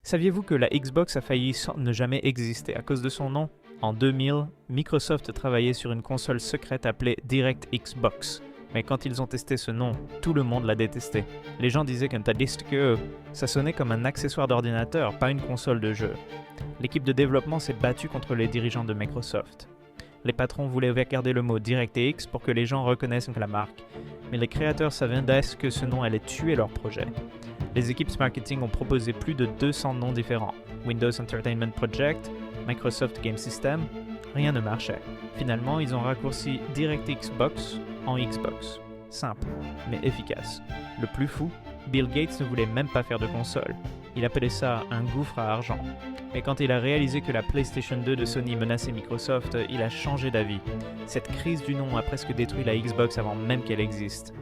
Saviez-vous que la Xbox a failli ne jamais exister à cause de son nom? En 2000, Microsoft travaillait sur une console secrète appelée DirectX Box. Mais quand ils ont testé ce nom, tout le monde l'a détesté. Les gens disaient que ça sonnait comme un accessoire d'ordinateur, pas une console de jeu. L'équipe de développement s'est battue contre les dirigeants de Microsoft. Les patrons voulaient garder le mot DirectX pour que les gens reconnaissent la marque. Mais les créateurs savaient que ce nom allait tuer leur projet. Les équipes marketing ont proposé plus de 200 noms différents. Windows Entertainment Project, Microsoft Game System, rien ne marchait. Finalement, ils ont raccourci DirectX Box en Xbox. Simple, mais efficace. Le plus fou, Bill Gates ne voulait même pas faire de console. Il appelait ça un gouffre à argent. Mais quand il a réalisé que la PlayStation 2 de Sony menaçait Microsoft, il a changé d'avis. Cette crise du nom a presque détruit la Xbox avant même qu'elle existe.